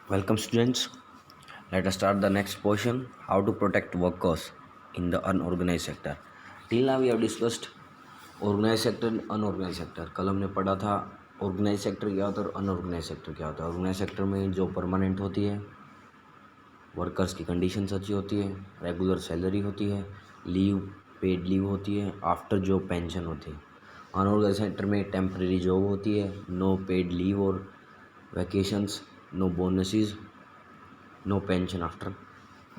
Welcome students. Let us start the next portion. How to protect workers in the unorganized sector. Till now we have discussed organized sector and unorganized sector. कल हमने पढ़ा था organise sector क्या होता है और unorganised sector क्या होता है। ऑर्गेनाइज सेक्टर में जो परमानेंट होती है, वर्कर्स की कंडीशंस अच्छी होती है, रेगुलर सैलरी होती है, लीव पेड लीव होती है, आफ्टर जॉब पेंशन होती है। अनऑर्गेनाइज सेक्टर में टेम्परेरी जॉब होती है, नो पेड लीव और vacations, no bonuses, no pension after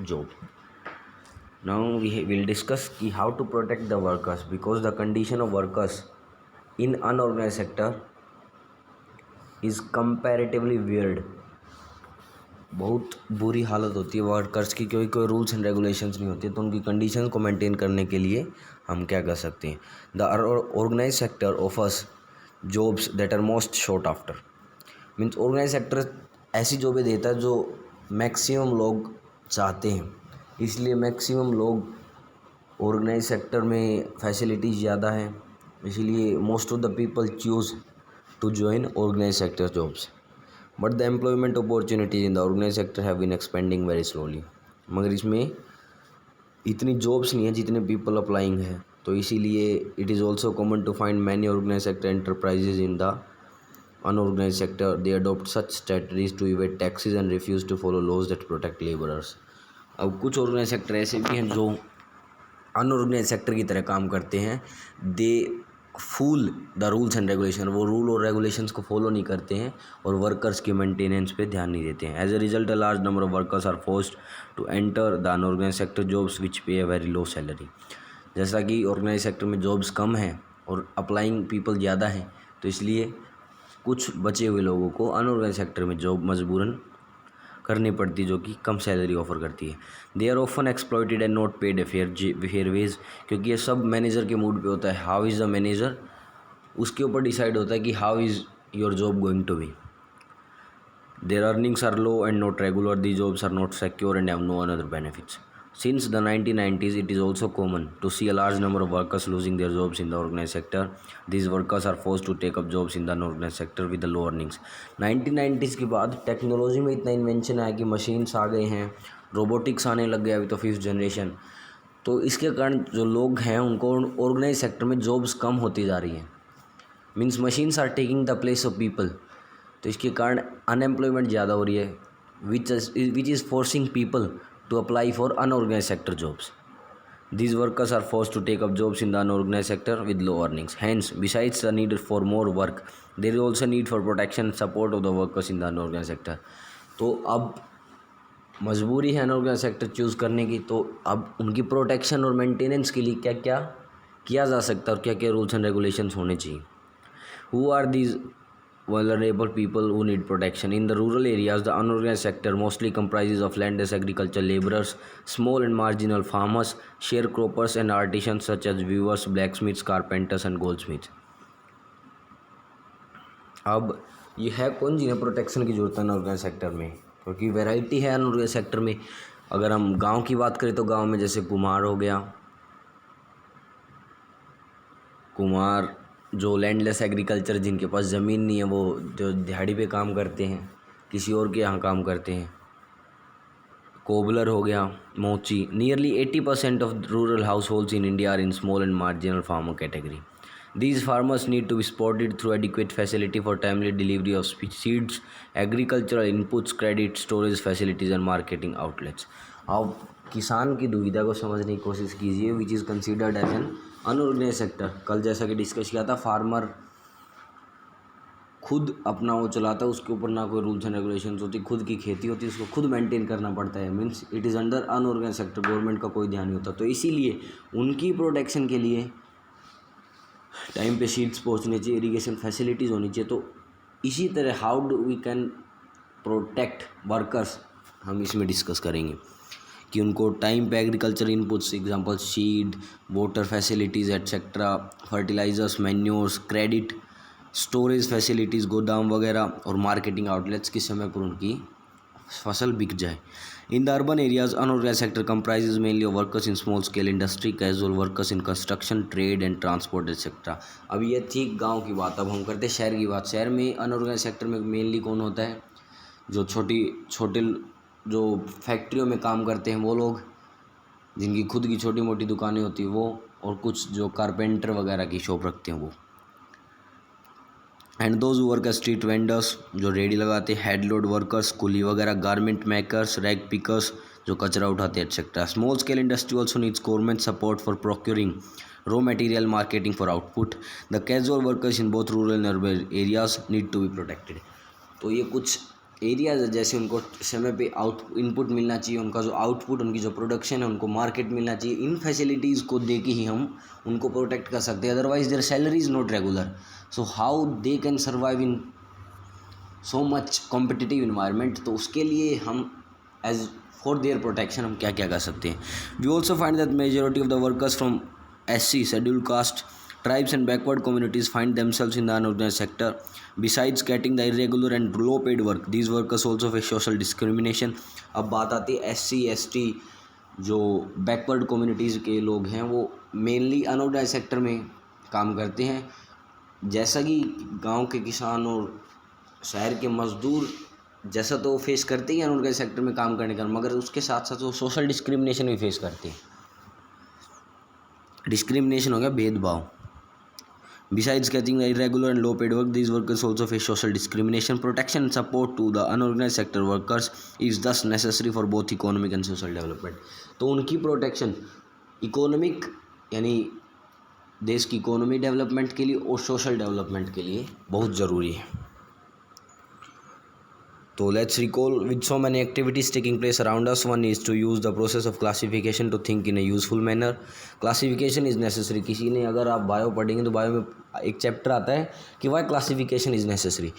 job. Now we will discuss how to protect the workers, because the condition of workers in unorganized sector is comparatively weird. बहुत बुरी हालत होती है workers की, क्योंकि कोई rules and regulations नहीं होती, तो उनकी कंडीशन को मेंटेन करने के लिए हम क्या कर सकते हैं। The organised sector offers jobs that are most short after. Means organised sector ऐसी जॉबें देता है जो मैक्सिमम लोग चाहते हैं, इसलिए मैक्सिमम लोग ऑर्गेनाइज सेक्टर में फैसिलिटीज़ ज़्यादा है, इसीलिए most of the people choose to join organised sector jobs. But the employment opportunities in the organised sector have been expanding very slowly. मगर इसमें इतनी जॉब्स नहीं है जितने पीपल अप्लाइंग है, तो इसीलिए it is also common to find many organised sector enterprises in the unorganized sector. They adopt such strategies to evade taxes and refuse to follow laws that protect laborers. अब कुछ organise sector ऐसे भी हैं जो unorganised sector की तरह काम करते हैं। They flout the rules and regulation, वो रूल और रेगुलेशंस को फॉलो नहीं करते हैं और वर्कर्स के मेंटेनेंस पे ध्यान नहीं देते हैं। As a result, a large number of workers are forced to enter the unorganised sector jobs which pay a very low salary. जैसा कि ऑर्गेनाइज सेक्टर में जॉब्स कम हैं और अप्लाइंग पीपल ज़्यादा हैं, तो इसलिए कुछ बचे हुए लोगों को अनऑर्गेनाइज सेक्टर में जॉब मजबूरन करनी पड़ती है, जो कि कम सैलरी ऑफर करती है। They are often exploited and not paid fair wage, क्योंकि ये सब मैनेजर के मूड पे होता है। हाउ इज़ द मैनेजर, उसके ऊपर डिसाइड होता है कि how is your job going to be. There earnings are low and not regular, the jobs are not secure and have no another benefits. Since the 1990s, it is also common to see a large number of workers losing their jobs in the organized sector. These workers are forced to take up jobs in the unorganized sector with the low earnings. 1990s के बाद technology में इतना invention आया कि machines आ गए हैं, robotics आने लग गए, अभी तो फिफ्थ जनरेशन। तो इसके कारण जो लोग हैं उनको ऑर्गेनाइज सेक्टर में जॉब्स कम होती जा रही हैं। Means machines are taking the place of people, तो इसके कारण अनएम्प्लॉयमेंट ज़्यादा हो रही है, which is forcing people to apply for unorganized sector jobs. These workers are forced to take up jobs in the unorganized sector with low earnings. Hence, besides the need for more work, there is also need for protection and support of the workers in the unorganized sector. तो अब मजबूरी है unorganised sector choose करने की, तो अब उनकी protection और मेंटेनेंस के लिए क्या क्या किया जा सकता है और क्या क्या रूल्स एंड रेगुलेशंस होने चाहिए। Who are these vulnerable people who need protection? In the rural areas, the unorganized sector mostly comprises of landless agricultural laborers, small and marginal farmers, sharecroppers and artisans such as weavers, blacksmiths, carpenters and goldsmiths. अब ये है कौन जिन्हें protection की जरूरत है unorganised sector में, क्योंकि वैरायटी है अनऑर्गेनाइज सेक्टर में। अगर हम गांव की बात करें तो गांव में जैसे कुम्हार हो गया, कुम्हार जो लैंडलेस एग्रीकल्चर, जिनके पास ज़मीन नहीं है, वो जो दिहाड़ी पे काम करते हैं, किसी और के यहाँ काम करते हैं। कोबलर हो गया, मोची। Nearly 80% of rural households in India are in small and marginal farmer category. These farmers need to be supported through adequate facility for timely delivery of seeds, agricultural inputs, credit, storage facilities and marketing outlets. अब किसान की दुविधा को समझने की कोशिश कीजिए, which is considered as an unorganised sector. कल जैसा कि डिस्कस किया था, फार्मर खुद अपना वो चलाता है, उसके ऊपर ना कोई रूल्स एंड रेगुलेशंस होती, खुद की खेती होती है, उसको खुद मेंटेन करना पड़ता है। Means it is under unorganised sector, government का कोई ध्यान नहीं होता। तो इसीलिए उनकी प्रोटेक्शन के लिए टाइम पे सीड्स पहुंचने चाहिए, इरिगेशन फैसिलिटीज़ होनी चाहिए। तो इसी तरह how do we can protect workers, हम इसमें डिस्कस करेंगे कि उनको टाइम पे agriculture inputs, example seed, water facilities etcetera, fertilisers, manures, credit, storage facilities, गोदाम वगैरह और मार्केटिंग आउटलेट्स किस समय पर उनकी फसल बिक जाए। In the urban areas, unorganised sector comprises mainly of workers in small scale industry, casual workers in construction, trade and transport etcetera. अब ये थी गांव की बात, अब हम करते हैं शहर की बात। शहर में अनऑर्गेनाइज सेक्टर में मेनली कौन होता है? जो छोटी छोटे जो फैक्ट्रियों में काम करते हैं वो लोग, जिनकी खुद की छोटी मोटी दुकानें होती हैं वो, और कुछ जो कारपेंटर वगैरह की शॉप रखते हैं वो। And those work street vendors, जो रेडी लगाते हैं, हेड लोड वर्कर्स, कुली वगैरह, गारमेंट मेकर्स, रैग पिकर्स, जो कचरा उठाते हैं, etcetera. Small scale industry also needs government support for procuring raw material, marketing for output. The casual workers in both rural and urban areas need to be protected. तो ये कुछ areas है, जैसे उनको समय पे इनपुट मिलना चाहिए, उनका जो आउटपुट, उनकी जो प्रोडक्शन है, उनको मार्केट मिलना चाहिए। इन फैसिलिटीज़ को दे के ही हम उनको प्रोटेक्ट कर सकते हैं, otherwise there salary is not regular, so how they can survive in so much competitive environment. तो उसके लिए हम एज फॉर देयर प्रोटेक्शन हम क्या क्या कर सकते हैं। We also find that majority of the workers from SC, scheduled caste, tribes and backward communities find themselves in the unorganized sector. Besides getting the irregular and low paid work, these workers also face social discrimination. अब बात आती है SC ST जो backward communities के लोग हैं, वो mainly unorganised sector में काम करते हैं। जैसा कि गांव के किसान और शहर के मजदूर जैसा तो फेस करते ही अनऑर्गेनाइज सेक्टर में काम करने का, मगर उसके साथ साथ वो सोशल डिस्क्रिमिनेशन भी फेस करते हैं। डिस्क्रिमिनेशन हो गया भेदभाव। Besides getting the irregular and low paid work, these workers also face social discrimination. Protection and support to the unorganized sector workers is thus necessary for both economic and social development. तो उनकी protection economic यानी देश की economy development के लिए और social development के लिए बहुत ज़रूरी है। So let's recall, with so many activities taking place around us, one is to use the process of classification to think in a useful manner. Classification is necessary. किसी ने अगर आप बायो पढ़ेंगे तो बायो में एक चैप्टर आता है कि वाई क्लासिफिकेशन इज़ नेसेसरी।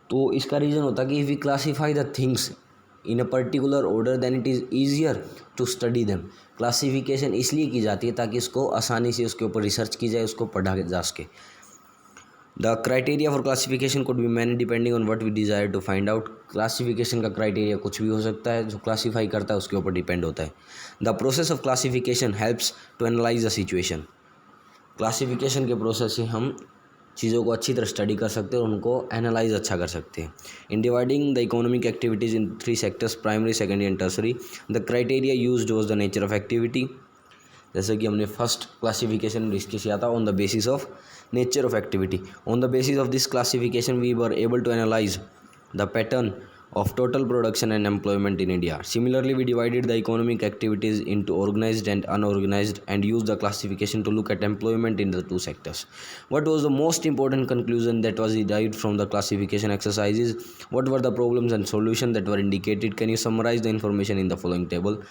तो इसका रीज़न होता है कि if we classify the things in a particular order then it is easier to study them. Classification इसलिए की जाती है ताकि इसको आसानी से उसके ऊपर रिसर्च की जाए, उसको पढ़ा जा सके। The criteria for classification could be many depending on what we desire to find out. Classification का क्राइटेरिया कुछ भी हो सकता है, जो क्लासीफाई करता है उसके ऊपर डिपेंड होता है। The process of classification helps to analyze the situation. Classification के प्रोसेस से हम चीज़ों को अच्छी तरह स्टडी कर सकते हैं और उनको एनालाइज अच्छा कर सकते हैं। In dividing the economic activities in 3 sectors, primary, secondary and tertiary, the criteria used was the nature of activity. जैसे कि हमने फर्स्ट क्लासिफिकेशन में डिस्कस किया था, on the basis of nature of activity. On the basis of this classification, we were able to analyze the pattern of total production and employment in India. Similarly, we divided the economic activities into organized and unorganized and used the classification to look at employment in the 2 sectors. What was the most important conclusion that was derived from the classification exercises? What were the problems and solutions that were indicated? Can you summarize the information in the following table?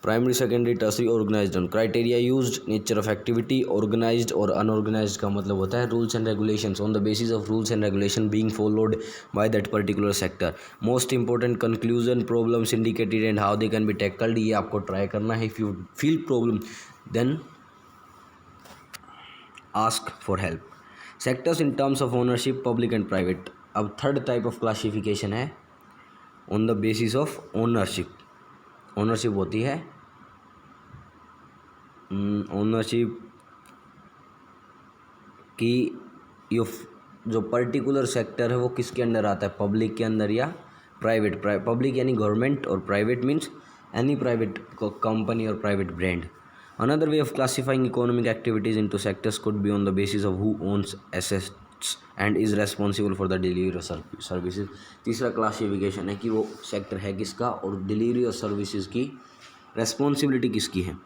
Primary, secondary, tertiary, organized. Criteria used, nature of activity. Organized और unorganized का मतलब होता है rules and regulations, on the basis of rules and regulation being followed by that particular sector. Most important conclusion, problems indicated and how they can be tackled. ये आपको try करना है। If you feel problem then ask for help. Sectors in terms of ownership, public and private. अब third type of classification है on the basis of ownership. Ownership होती है ownership की जो पर्टिकुलर सेक्टर है वो किसके अंडर आता है, पब्लिक के अंदर या प्राइवेट। पब्लिक यानी गवर्नमेंट और private means any private company और private brand. Another way of classifying economic activities into sectors could be on the basis of who owns assets and is responsible for the delivery of services. तीसरा classification है कि वो sector है किसका और delivery of services की responsibility किसकी है।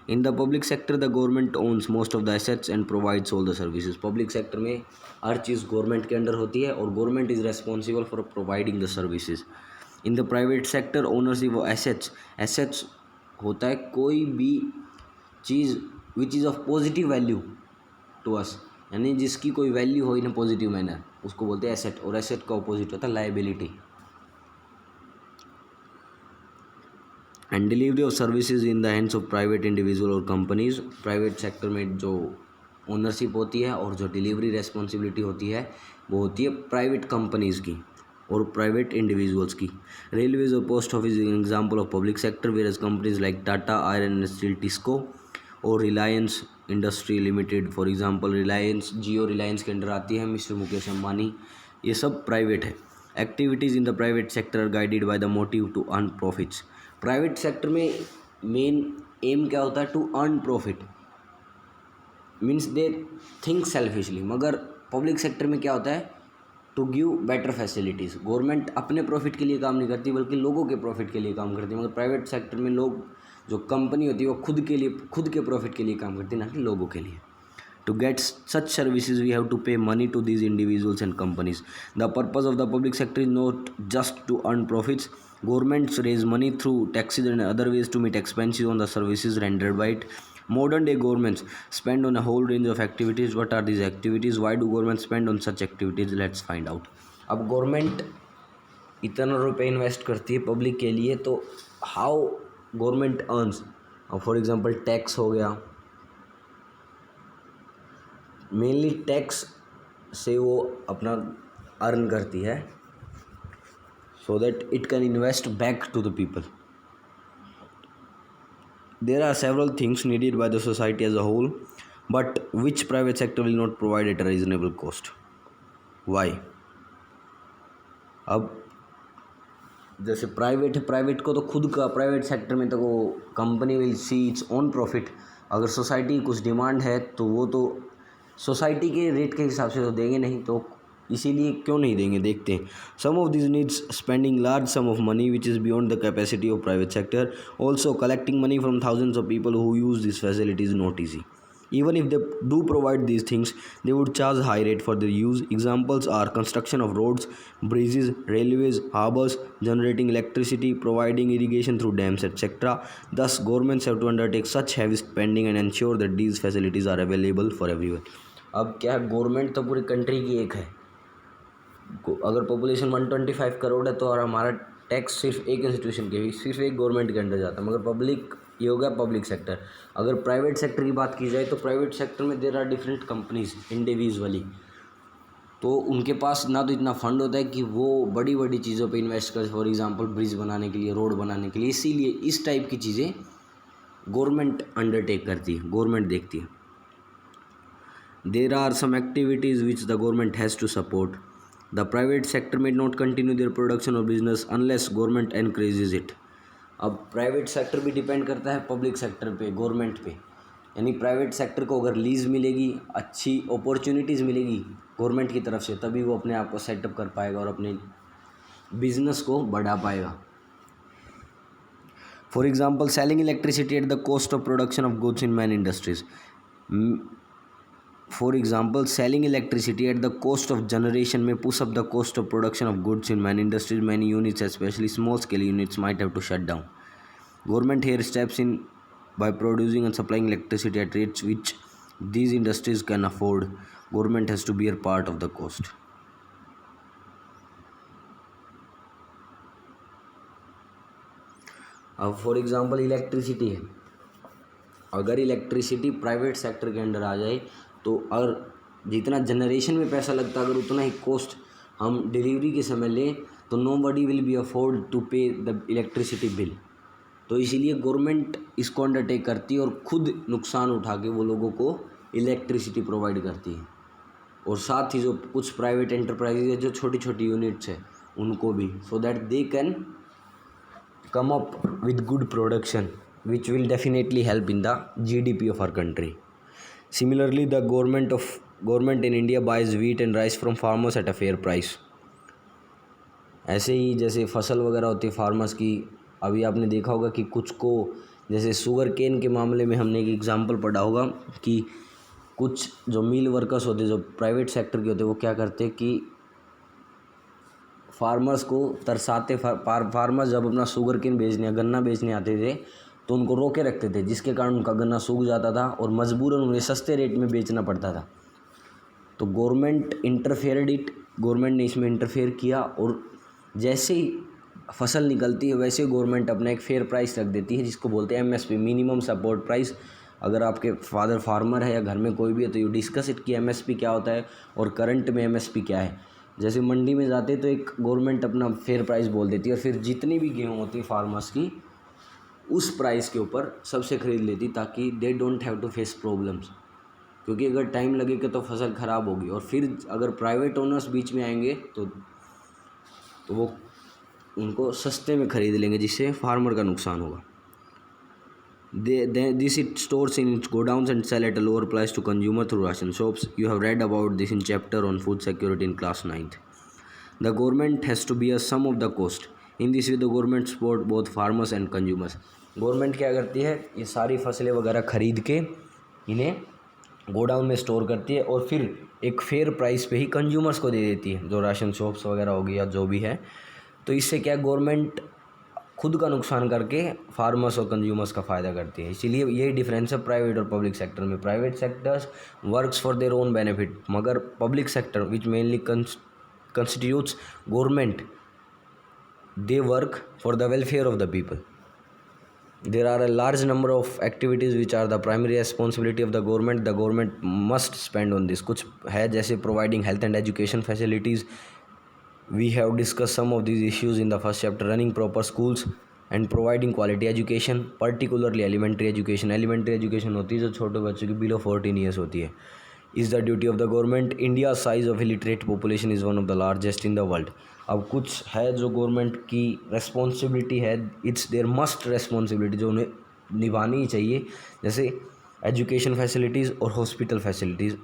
In the public sector the government owns most of the assets and provides all the services. Public sector में हर चीज़ गवर्नमेंट के अंडर होती है और government is responsible for providing the services. In the private sector ownership of assets होता है कोई भी चीज़ which is of positive value to us, यानी जिसकी कोई वैल्यू हो इन अ पॉजिटिव मैनर, उसको बोलते हैं एसेट। और एसेट का अपोजिट होता है liability. And delivery of services in the hands of private individual और कंपनीज। प्राइवेट सेक्टर में जो ओनरशिप होती है और जो डिलीवरी रेस्पॉन्सिबिलिटी होती है वो होती है प्राइवेट कंपनीज़ की और प्राइवेट इंडिविजुअल्स की। रेलवेज और post office an example of public sector, where companies like Tata, iron and steel, TISCO और Reliance industry limited. For example Reliance, Jio Reliance के अंडर आती है, मिस्टर मुकेश अंबानी, ये सब प्राइवेट है। Activities in the private sector are guided by the motive to earn profits. Private sector में main aim क्या होता है? To earn profit, means they think selfishly. मगर पब्लिक सेक्टर में क्या होता है? To give better facilities. Government अपने प्रॉफिट के लिए काम नहीं करती बल्कि लोगों के प्रॉफिट के लिए काम करती है। मगर प्राइवेट सेक्टर में लोग, जो कंपनी होती है वो खुद के लिए, खुद के प्रॉफिट के लिए काम करती है, ना कि लोगों के लिए। To get such services, we have to pay money to these individuals and companies. The purpose of the public sector is not just to earn profits. Governments raise money through taxes and other ways to meet expenses on the services rendered by it. Modern day governments spend on a whole range of activities. What are these activities? Why do governments spend on such activities? Let's find out. अब government इतना रुपये invest करती है public के लिए, तो how government earns? For example tax हो गया, मेनली टैक्स से वो अपना अर्न करती है, so that it can invest back to the people. There are several things needed by the society as a whole, but which private sector will not provide at a reasonable cost. Why? अब जैसे private है, private को तो खुद का, private sector में तो वो company will see its own profit. अगर सोसाइटी की कुछ डिमांड है तो वो तो सोसाइटी के रेट के हिसाब से तो देंगे नहीं, तो इसीलिए क्यों नहीं देंगे, देखते हैं। Some of this needs spending large sum of money which is beyond the capacity of private sector. Also collecting money from thousands of people who use this facility is not easy. Even if they do provide these things, they would charge high rate for their use. Examples are construction of roads, bridges, railways, harbors, generating electricity, providing irrigation through dams, etc. Thus, governments have to undertake such heavy spending and ensure that these facilities are available for everyone. अब क्या है, government तो पूरी country की एक है। अगर population 125 crore है तो और हमारा टैक्स सिर्फ एक इंस्टीट्यूशन के, सिर्फ एक गवर्नमेंट के अंडर जाता है। मगर पब्लिक, ये हो गया पब्लिक सेक्टर। अगर प्राइवेट सेक्टर की बात की जाए तो प्राइवेट सेक्टर में there are different companies individually, तो उनके पास ना तो इतना फंड होता है कि वो बड़ी बड़ी चीज़ों पे इन्वेस्ट कर, फॉर एग्जांपल ब्रिज बनाने के लिए, रोड बनाने के लिए। इसीलिए इस टाइप की चीज़ें गवर्नमेंट अंडरटेक करती है, गवर्नमेंट देखती है। There are some activities which the government has to support. The private sector may not continue their production or business unless government encourages it. अब प्राइवेट सेक्टर भी डिपेंड करता है पब्लिक सेक्टर पे, government पे। यानी private sector को अगर lease मिलेगी, अच्छी अपॉर्चुनिटीज़ मिलेगी गवर्नमेंट की तरफ से, तभी वो अपने आप को सेटअप कर पाएगा और अपने बिजनेस को बढ़ा पाएगा। For example, selling electricity at the cost of production of goods in many industries. For example, selling electricity at the cost of generation may push up the cost of production of goods in many industries. Many units, especially small scale units, might have to shut down. Government here steps in by producing and supplying electricity at rates which these industries can afford. Government has to bear part of the cost. अब for example electricity है, अगर electricity private sector के under आ जाए तो और जितना generation में पैसा लगता है अगर उतना ही कॉस्ट हम डिलीवरी के समय लें तो nobody will be afford to pay the electricity bill. तो इसीलिए गवर्नमेंट इसको अंडरटेक करती है और खुद नुकसान उठा के वो लोगों को इलेक्ट्रिसिटी प्रोवाइड करती है। और साथ ही जो कुछ प्राइवेट एंटरप्राइजेज है, जो छोटी छोटी यूनिट्स है, उनको भी, so that they can come up with good production which will definitely help in the GDP of our country. Similarly, the government in India buys wheat and rice from farmers at a fair price. ऐसे ही जैसे फसल वगैरह होती है farmers की, अभी आपने देखा होगा कि कुछ को, जैसे शुगर केन के मामले में हमने एक एग्जांपल पढ़ा होगा कि कुछ जो मिल वर्कर्स होते हैं, जो प्राइवेट सेक्टर के होते हैं, वो क्या करते हैं कि फार्मर्स को तरसाते, फार्मर्स जब अपना शुगर केन बेचने, गन्ना बेचने आते थे तो उनको रोके रखते थे, जिसके कारण उनका गन्ना सूख जाता था और मजबूरन उन्हें सस्ते रेट में बेचना पड़ता था। तो गवर्नमेंट ने इसमें इंटरफेयर किया और जैसे ही फसल निकलती है वैसे गवर्नमेंट अपना एक फेयर प्राइस रख देती है, जिसको बोलते हैं MSP, मिनिमम सपोर्ट प्राइस। अगर आपके फादर फार्मर है या घर में कोई भी है तो यू डिस्कस इट कि MSP क्या होता है और करंट में MSP क्या है। जैसे मंडी में जाते तो एक गवर्नमेंट अपना फेयर प्राइस बोल देती है और फिर जितनी भी गेहूँ होती है फार्मर्स की, उस प्राइस के ऊपर सबसे ख़रीद लेती, ताकि they don't have to face problems. क्योंकि अगर टाइम लगेगा तो फसल ख़राब होगी और फिर अगर प्राइवेट ओनर्स बीच में आएंगे तो तो वो उनको सस्ते में ख़रीद लेंगे, जिससे फार्मर का नुकसान होगा. This it stores in its godowns and sell at a lower price to consumer through ration shops. You have read about this in chapter on food security in class 9th. The government has to bear some of the cost. In this way the government support both farmers and consumers. Government क्या करती है, ये सारी फसलें वगैरह ख़रीद के इन्हें गोडाउन में स्टोर करती है और फिर एक फेयर प्राइस पे ही कंज्यूमर्स को दे देती है, जो राशन शॉप्स वगैरह हो गई या जो भी है. तो इससे क्या, गवर्नमेंट खुद का नुकसान करके फार्मर्स और कंज्यूमर्स का फ़ायदा करती है. इसीलिए यही डिफरेंस है प्राइवेट और पब्लिक सेक्टर में. Private sectors works for their own benefit, मगर public sector which mainly constitutes government, they work for the welfare of the people. There are a large number of activities which are the primary responsibility of the government. The government must spend on this. कुछ है जैसे providing health and education facilities. We have discussed some of these issues in the first chapter. Running proper schools and providing quality education, particularly elementary education. Elementary education होती है जो छोटे बच्चों की below 14 years होती है. Is the duty of the government. India's size of illiterate population is one of the largest in the world. अब कुछ है जो गवर्नमेंट की रिस्पॉन्सिबिलिटी है, इट्स देयर मस्ट रिस्पॉन्सिबिलिटी, जो उन्हें निभानी ही चाहिए, जैसे एजुकेशन फैसिलिटीज़ और हॉस्पिटल फैसिलिटीज़,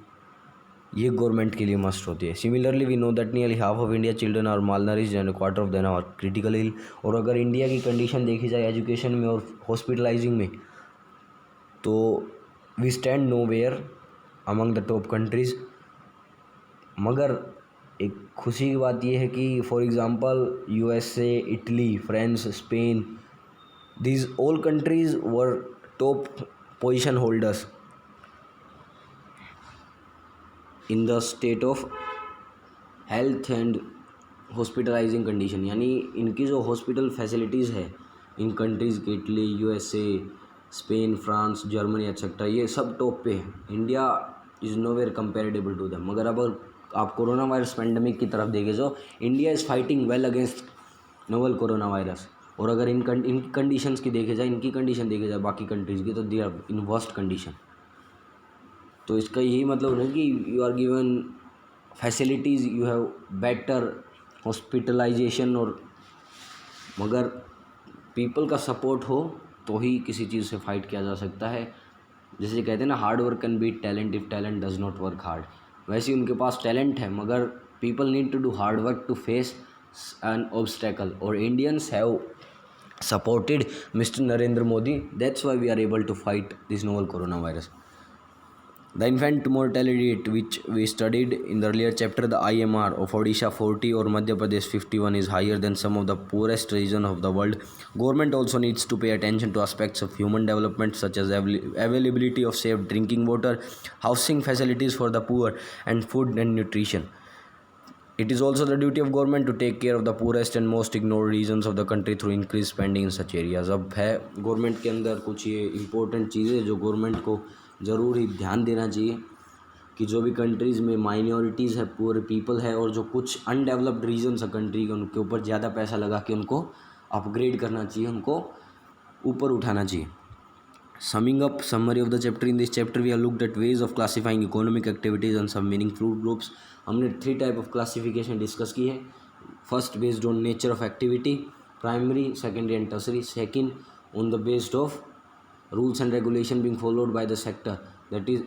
ये गवर्नमेंट के लिए मस्ट होती है. Similarly we know that nearly half of India children are malnourished and quarter of them are critically ill. और अगर इंडिया की कंडीशन देखी जाए एजुकेशन में और हॉस्पिटलाइजिंग में, तो we stand nowhere among the top countries. मगर एक खुशी की बात यह है कि for example USA, Italy, France, Spain, these all countries were top position holders in the state of health and hospitalizing condition. यानी इनकी जो हॉस्पिटल फैसिलिटीज़ है इन कंट्रीज़ के, Italy, USA, Spain, France, Germany etcetera, ये सब टॉप पे है. India is nowhere comparable to them. मगर अब आप कोरोना वायरस पेंडेमिक की तरफ देखें, जो India is fighting well against novel corona virus. और अगर इनकी कंडीशंस की देखे जाए, इनकी कंडीशन देखे जाए बाकी कंट्रीज़ की, तो they are in worst condition. तो इसका यही मतलब है कि you are given facilities, you have better hospitalization, और मगर पीपल का सपोर्ट हो तो ही किसी चीज़ से फाइट किया जा सकता है. जैसे कहते हैं ना, hard work can beat talent if talent does not work hard. वैसे ही उनके पास टैलेंट है, मगर people need to do hard work to face an obstacle. और Indians have supported mister Narendra Modi, that's why we are able to fight this novel corona virus. The infant mortality rate, which we studied in the earlier chapter, the IMR of Odisha 40 or Madhya Pradesh 51 is higher than some of the poorest regions of the world. Government also needs to pay attention to aspects of human development such as availability of safe drinking water, housing facilities for the poor, and food and nutrition. It is also the duty of government to take care of the poorest and most ignored regions of the country through increased spending in such areas. अब है government के अंदर कुछ ये important चीज़ें जो government को ज़रूर ही ध्यान देना चाहिए, कि जो भी कंट्रीज़ में माइनॉरिटीज़ है, पुअर पीपल है, और जो कुछ अनडेवलप्ड रीजन्स है कंट्री के, उनके ऊपर ज़्यादा पैसा लगा के उनको अपग्रेड करना चाहिए, उनको ऊपर उठाना चाहिए. Summing up summary of the chapter, in this chapter we have looked at ways of classifying economic activities and some meaningful groups. हमने 3 टाइप ऑफ क्लासिफिकेशन डिस्कस की है. First based on nature of activity, primary, secondary and tertiary. Second on the based of rules and regulation being followed by the sector, that is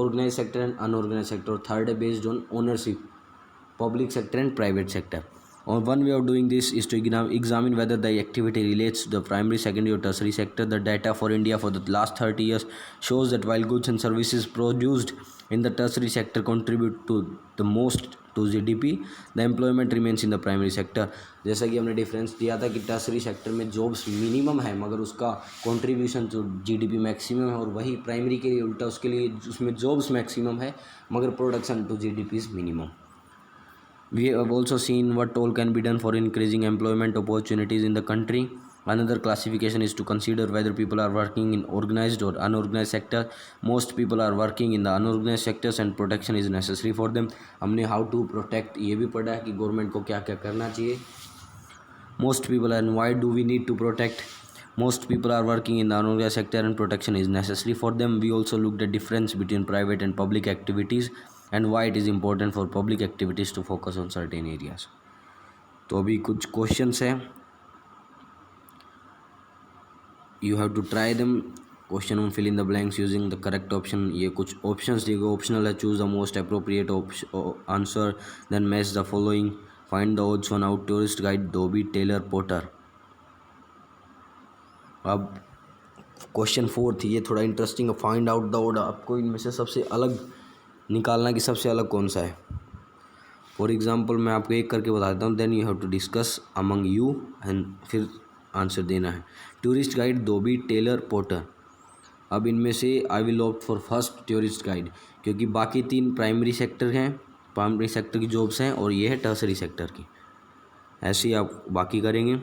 organized sector and unorganized sector. Third is based on ownership, public sector and private sector. Or one way of doing this is to examine whether the activity relates to the primary, secondary or tertiary sector. The data for India for the last 30 years shows that while goods and services produced in the tertiary sector contribute to the most to GDP, the employment remains in the primary sector. जैसा कि हमने difference दिया था कि tertiary sector में jobs minimum है, मगर उसका कंट्रीब्यूशन टू GDP मैक्सिमम है, और वही प्राइमरी के लिए उल्टा, उसके लिए उसमें जॉब्स मैक्सिमम है, मगर production to GDP is minimum. We have also seen what all can be done for increasing employment opportunities in the country. Another classification is to consider whether people are working in organized or unorganized sector. Most people are working in the unorganized sectors and protection is necessary for them. हमने how to protect ये भी पढ़ा है कि government को क्या क्या करना चाहिए. Most people, and why do we need to protect? Most people are working in the unorganized sector and protection is necessary for them. We also looked at difference between private and public activities and why it is important for public activities to focus on certain areas. तो अभी कुछ questions हैं, you have to try them. Question 1, fill in the blanks using the correct option. ये कुछ options दिए गए, optional है। Choose the most appropriate answer, then match the following, find the odds one out tourist guide dhobi tailor porter. अब question 4 थी, ये थोड़ा interesting है। फाइंड आउट द ऑर्डर, आपको इनमें से सबसे अलग निकालना कि सबसे अलग कौन सा है। फॉर एग्जाम्पल मैं आपको एक करके बता देता हूँ, then you have to discuss among you and फिर आंसर देना है। Tourist guide dhobi tailor porter. अब इनमें से I will opt for first tourist guide, क्योंकि बाकी 3 प्राइमरी सेक्टर हैं, प्राइमरी सेक्टर की जॉब्स हैं, और ये है टर्सरी सेक्टर की। ऐसे ही आप बाकी करेंगे।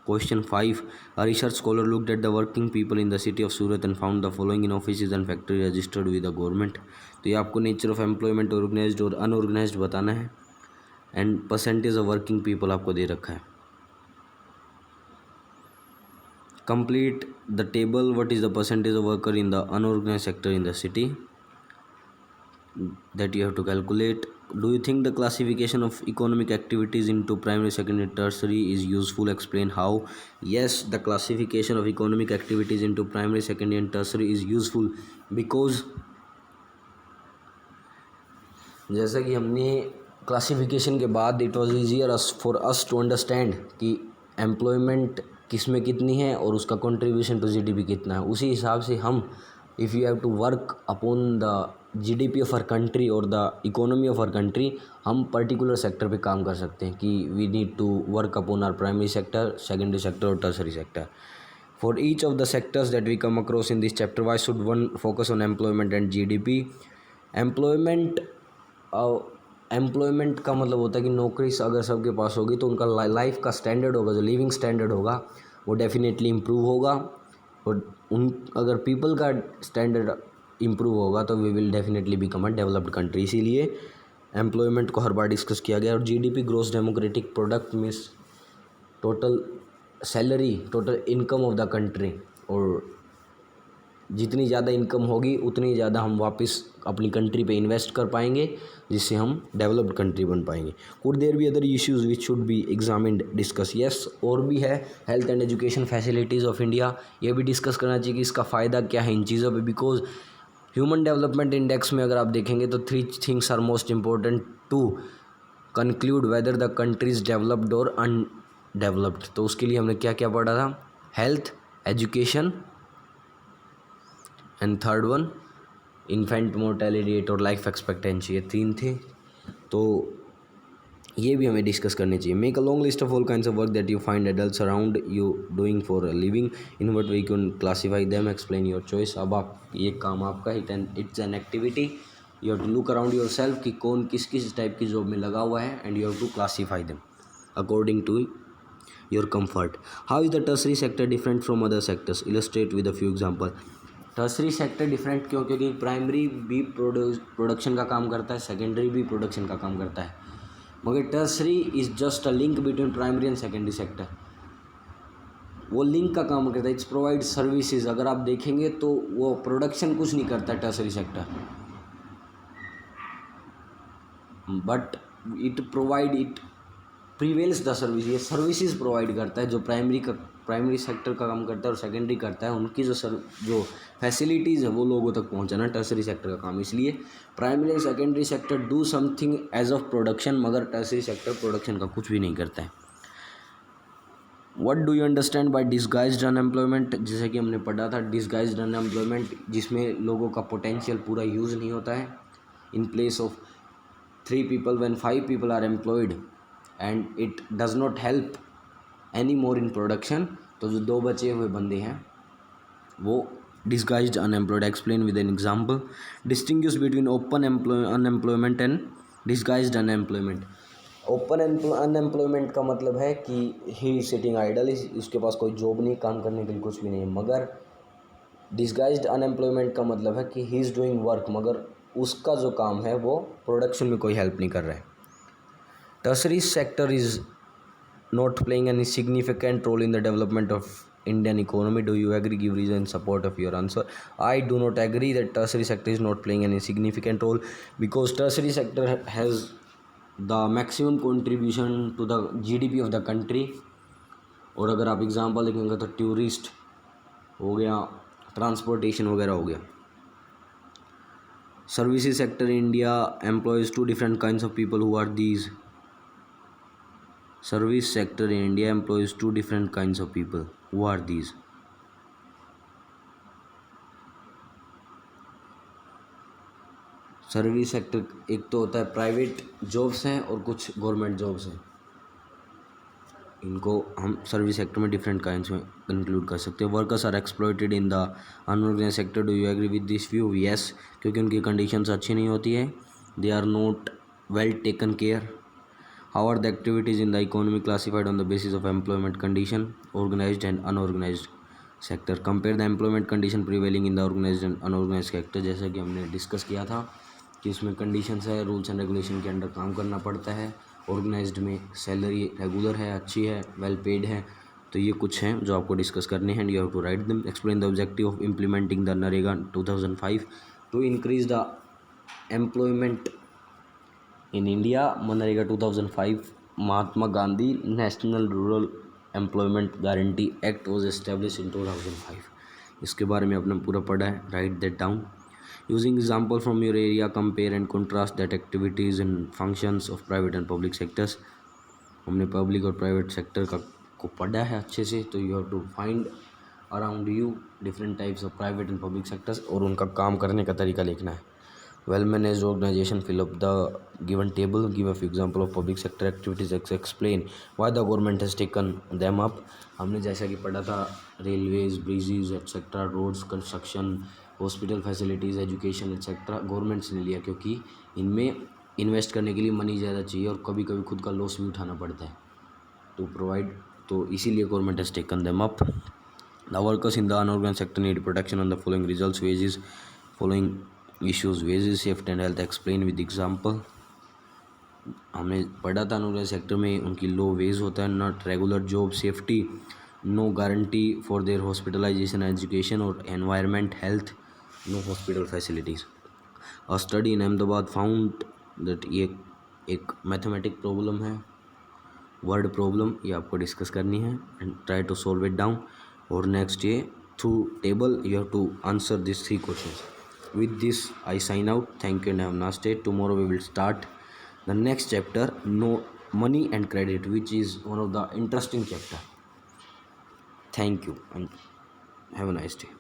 Question 5, a research scholar looked at the working people in the city of Surat and found the following in offices and factory registered with the government. तो ये आपको नेचर ऑफ एम्प्लॉयमेंट ऑर्गेनाइज्ड और unorganised बताना है, and percentage of working people आपको दे रखा है। Complete the table, what is the percentage of worker in the unorganized sector in the city, that you have to calculate. Do you think the classification of economic activities into primary, secondary, tertiary is useful? Explain how. Yes, the classification of economic activities into primary, secondary and tertiary is useful because जैसा कि हमने classification के बाद it was easier for us to understand कि employment किस में कितनी है और उसका कंट्रीब्यूशन टू जीडीपी कितना है। उसी हिसाब से हम if you have to work upon the GDP of our country और the economy of our country, हम पर्टिकुलर सेक्टर पे काम कर सकते हैं कि we need to work upon our primary sector, secondary sector और tertiary sector. For each of the sectors that we come across in this chapter, why should one focus on employment and GDP. Employment का मतलब होता है कि नौकरी अगर सबके पास होगी तो उनका लाइफ का स्टैंडर्ड होगा, जो लिविंग स्टैंडर्ड होगा वो डेफिनेटली इम्प्रूव होगा, और अगर पीपल का स्टैंडर्ड इम्प्रूव होगा तो we will definitely become a developed country. इसीलिए एम्प्लॉयमेंट को हर बार डिस्कस किया गया। और GDP gross democratic product means total salary, total income of the country, और जितनी ज़्यादा इनकम होगी उतनी ज़्यादा हम वापस अपनी कंट्री पे इन्वेस्ट कर पाएंगे, जिससे हम डेवलप्ड कंट्री बन पाएंगे। Could there be other issues which should be examined discuss? Yes, और भी है। Health and education facilities of India, ये भी डिस्कस करना चाहिए कि इसका फ़ायदा क्या है इन चीज़ों पे। बिकॉज ह्यूमन डेवलपमेंट इंडेक्स में अगर आप देखेंगे तो 3 things are most important to conclude whether the country is developed और अनडेवलप्ड। तो उसके लिए हमने क्या क्या पढ़ा था? Health, education and third one infant mortality rate और लाइफ एक्सपेक्टेंसी, ये 3 थे। तो ये भी हमें डिस्कस करनी चाहिए। Make a long list of all kinds of work that you find adults around you doing for a living, in what way you can classify them, explain your choice. अब आप ये काम आपका, it's an activity, you have to look around yourself कि कौन किस किस type की जॉब में लगा हुआ है, and you have to classify them according to your comfort. How is the tertiary sector different from other sectors? Illustrate with a few example. Tertiary sector different क्यों? क्योंकि प्राइमरी भी प्रोडक्शन का काम करता है, सेकेंडरी भी प्रोडक्शन का काम करता है, मगर tertiary is just a link between primary and secondary sector. वो लिंक का काम करता है, इट्स प्रोवाइड सर्विसेज। अगर आप देखेंगे तो वो प्रोडक्शन कुछ नहीं करता है tertiary sector, but it prevails the service, ये सर्विसेज प्रोवाइड करता है। जो प्राइमरी सेक्टर का काम करता है और सेकेंडरी करता है, उनकी जो फैसिलिटीज़ है वो लोगों तक पहुंचाना टर्सरी सेक्टर का काम। इसलिए primary and secondary sector do something as of production, मगर टर्सरी सेक्टर प्रोडक्शन का कुछ भी नहीं करता है। What do you understand by disguised unemployment? जैसे कि हमने पढ़ा था, डिसगाइज्ड अनएम्प्लॉयमेंट जिसमें लोगों का पोटेंशियल पूरा यूज़ नहीं होता है। In place of 3 people when 5 people are employed and it does not help any more in production, तो जो 2 बचे हुए बंदे हैं वो disguised unemployed। explain with an example। distinguish between open unemployment and disguised unemployment। Open unemployment का मतलब है कि ही सिटिंग आइडल, इसके पास कोई जॉब नहीं, काम करने के लिए कुछ भी नहीं है। मगर डिसगाइज्ड अनएम्प्लॉयमेंट का मतलब है कि ही इज़ डूइंग वर्क, मगर उसका जो काम है वो प्रोडक्शन में कोई हेल्प नहीं कर रहा है। Tertiary sector is not playing any significant role in the development of Indian economy. Do you agree? Give reason in support of your answer. I do not agree that tertiary sector is not playing any significant role, because tertiary sector has the maximum contribution to the GDP of the country. और अगर आप example देखेंगे तो tourist हो गया, transportation वगैरह हो गया। Services sector in India employs two different kinds of people. Who are these? Service sector in India employs two different kinds of people. Who are these? Service sector एक तो होता है प्राइवेट जॉब्स हैं और कुछ गवर्नमेंट जॉब्स हैं। इनको हम सर्विस सेक्टर में डिफरेंट काइंड्स में इंक्लूड कर सकते हैं। Workers are exploited in the unorganised sector. Do you agree with this view? Yes, क्योंकि उनकी कंडीशंस अच्छी नहीं होती है। They are not well taken care. How are the activities in the economy classified on the basis of employment condition, organized and unorganized sector. Compare the employment condition prevailing in the organized and unorganized sector. जैसा कि हमने discuss किया था कि इसमें conditions है, rules and regulation के under काम करना पड़ता है। ऑर्गेनाइज्ड में सैलरी रेगुलर है, अच्छी है, वेल पेड है। तो ये कुछ हैं जो आपको डिस्कस करने हैं and you have to write them. Explain the objective of implementing the NREGA 2005 to increase the employment in India. MNREGA 2005 Mahatma Gandhi national rural employment guarantee act was establish in 2005। इसके बारे में आपने पूरा पढ़ा है, write that down. Using example from your area, compare and contrast that activities and functions of private and public sectors। हमने public और private sector का को पढ़ा है अच्छे से। तो you have to find around you different types of private and public sectors और उनका काम करने का तरीका लिखना है। Well managed organization, fill up the given table, give a few example of public sector activities, explain why the government has taken them up. हमने जैसा कि पढ़ा था railways, bridges etcetera, roads, construction, hospital facilities, education etcetera governments ने लिया क्योंकि इनमें invest करने के लिए मनी ज़्यादा चाहिए और कभी कभी खुद का लॉस भी उठाना पड़ता है टू प्रोवाइड। तो इसीलिए government has taken them up. The workers in the unorganized sector need protection on the following results, wages, following issues, wages, safety and health, explain with example. हमने पढ़ा था अनऑर्गेनाइज्ड सेक्टर में उनकी लो wage होता है, not regular job, safety, no guarantee for their hospitalization, education और environment, health, no hospital facilities. A study in Ahmedabad found that ये एक मैथमेटिक प्रॉब्लम है, वर्ड प्रॉब्लम, ये आपको डिस्कस करनी है and try to solve it down. और next ये through table you have to answer this 3 questions. With this I sign out, thank you and have a nice day. Tomorrow we will start the next chapter, no money and credit, which is one of the interesting chapter. Thank you and have a nice day.